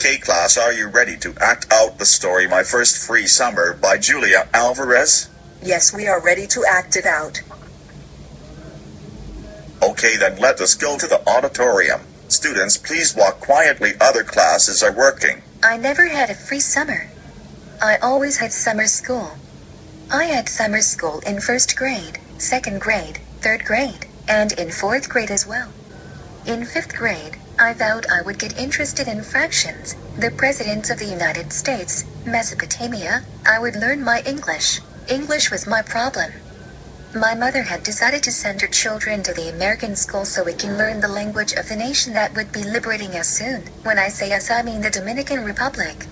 Okay class, are you ready to act out the story My First Free Summer by Julia Alvarez? Yes, we are ready to act it out. Okay then let us go to the auditorium. Students, please walk quietly, other classes are working. I never had a free summer. I always had summer school. I had summer school in 1st grade, 2nd grade, 3rd grade, and in 4th grade as well. In 5th grade, I vowed I would get interested in fractions, the presidents of the United States, Mesopotamia. I would learn my English. English was my problem. My mother had decided to send her children to the American school so we can learn the language of the nation that would be liberating us soon. When I say us, I mean the Dominican Republic.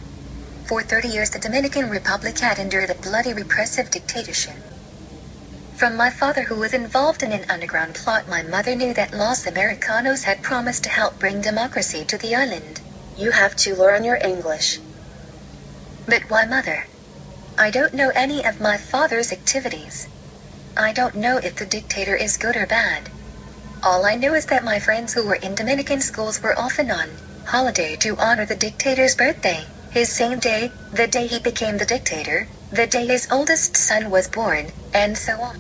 For 30 years the Dominican Republic had endured a bloody repressive dictatorship. From my father, who was involved in an underground plot, my mother knew that Los Americanos had promised to help bring democracy to the island. You have to learn your English. But why, Mother? I don't know any of my father's activities. I don't know if the dictator is good or bad. All I know is that my friends who were in Dominican schools were often on holiday to honor the dictator's birthday, his same day, the day he became the dictator, the day his oldest son was born, and so on.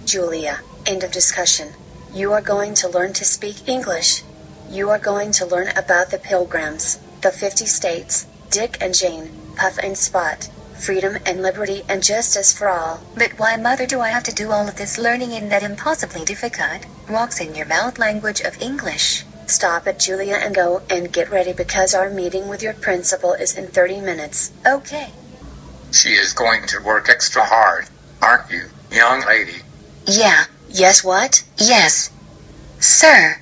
Julia, end of discussion. You are going to learn to speak English. You are going to learn about the Pilgrims, the 50 states, Dick and Jane, Puff and Spot, freedom and liberty and justice for all. But why, Mother, do I have to do all of this learning in that impossibly difficult, rocks in your mouth language of English? Stop it, Julia, and go and get ready because our meeting with your principal is in 30 minutes. Okay. She is going to work extra hard, aren't you, young lady? Yeah. Yes, what? Yes, sir.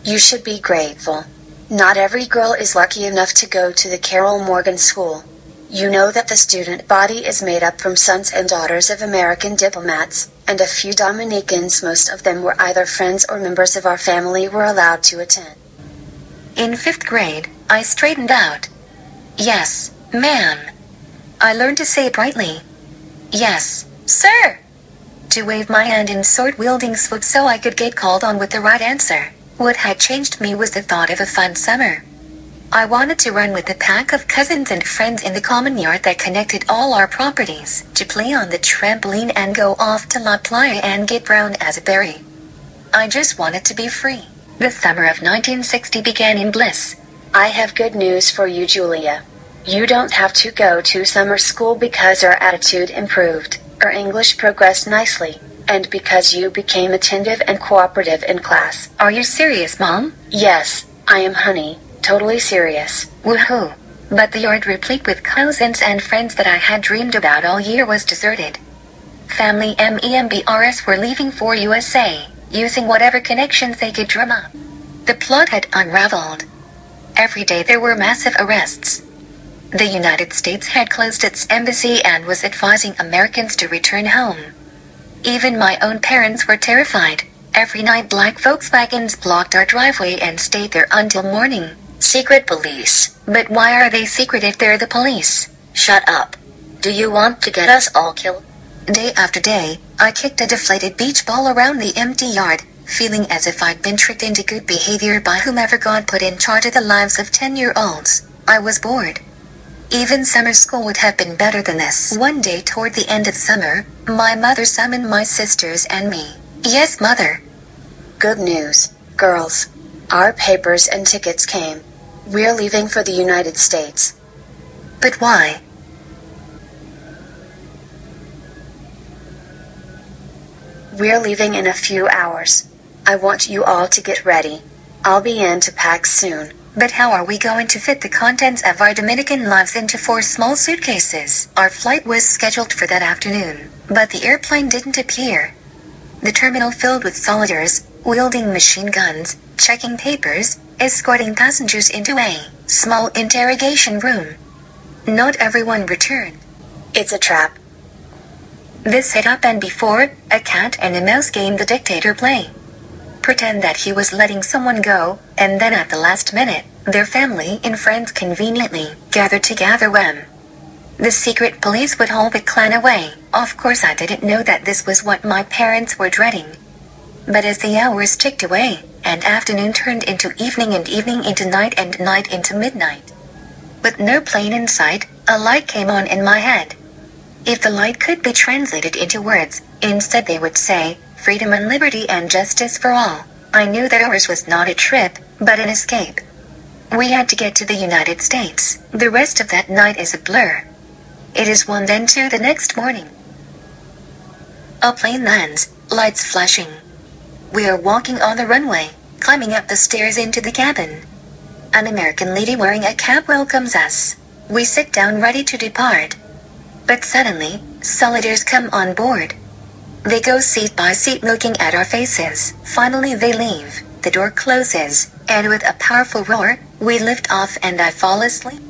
You should be grateful. Not every girl is lucky enough to go to the Carol Morgan School. You know that the student body is made up from sons and daughters of American diplomats, and a few Dominicans, most of them were either friends or members of our family, were allowed to attend. In 5th grade, I straightened out. Yes, ma'am. I learned to say brightly, yes, sir. To wave my hand in sword-wielding swoop so I could get called on with the right answer. What had changed me was the thought of a fun summer. I wanted to run with a pack of cousins and friends in the common yard that connected all our properties, to play on the trampoline and go off to La Playa and get brown as a berry. I just wanted to be free. The summer of 1960 began in bliss. I have good news for you, Julia. You don't have to go to summer school because our attitude improved, our English progressed nicely, and because you became attentive and cooperative in class. Are you serious, Mom? Yes, I am, honey. Totally serious. Woohoo! But the yard replete with cousins and friends that I had dreamed about all year was deserted. Family members were leaving for USA, using whatever connections they could drum up. The plot had unraveled. Every day there were massive arrests. The United States had closed its embassy and was advising Americans to return home. Even my own parents were terrified. Every night black Volkswagens blocked our driveway and stayed there until morning. Secret police. But why are they secret if they're the police? Shut up. Do you want to get us all killed? Day after day, I kicked a deflated beach ball around the empty yard, feeling as if I'd been tricked into good behavior by whomever God put in charge of the lives of 10-year-olds. I was bored. Even summer school would have been better than this. One day toward the end of summer, my mother summoned my sisters and me. Yes, Mother. Good news, girls. Our papers and tickets came. We're leaving for the United States. But why? We're leaving in a few hours. I want you all to get ready. I'll be in to pack soon. But how are we going to fit the contents of our Dominican lives into 4 small suitcases? Our flight was scheduled for that afternoon, but the airplane didn't appear. The terminal filled with soldiers, wielding machine guns, checking papers, escorting passengers into a small interrogation room. Not everyone returned. It's a trap. This had happened before, a cat and a mouse game the dictator play. Pretend that he was letting someone go, and then at the last minute, their family and friends conveniently gathered together when the secret police would haul the clan away. Of course I didn't know that this was what my parents were dreading. But as the hours ticked away, and afternoon turned into evening and evening into night and night into midnight, with no plane in sight, a light came on in my head. If the light could be translated into words, instead they would say, freedom and liberty and justice for all, I knew that ours was not a trip, but an escape. We had to get to the United States. The rest of that night is a blur. It is 1 then 2 the next morning. A plane lands, lights flashing. We are walking on the runway, climbing up the stairs into the cabin. An American lady wearing a cap welcomes us. We sit down ready to depart. But suddenly, soldiers come on board. They go seat by seat looking at our faces. Finally they leave, the door closes, and with a powerful roar, we lift off and I fall asleep.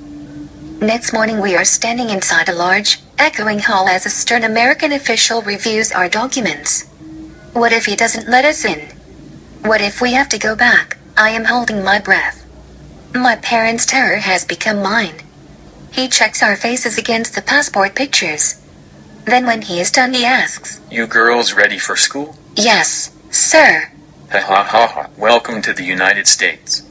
Next morning we are standing inside a large, echoing hall as a stern American official reviews our documents. What if he doesn't let us in? What if we have to go back? I am holding my breath. My parents' terror has become mine. He checks our faces against the passport pictures. Then when he is done he asks, You girls ready for school? Yes, sir. Ha ha ha ha. Welcome to the United States.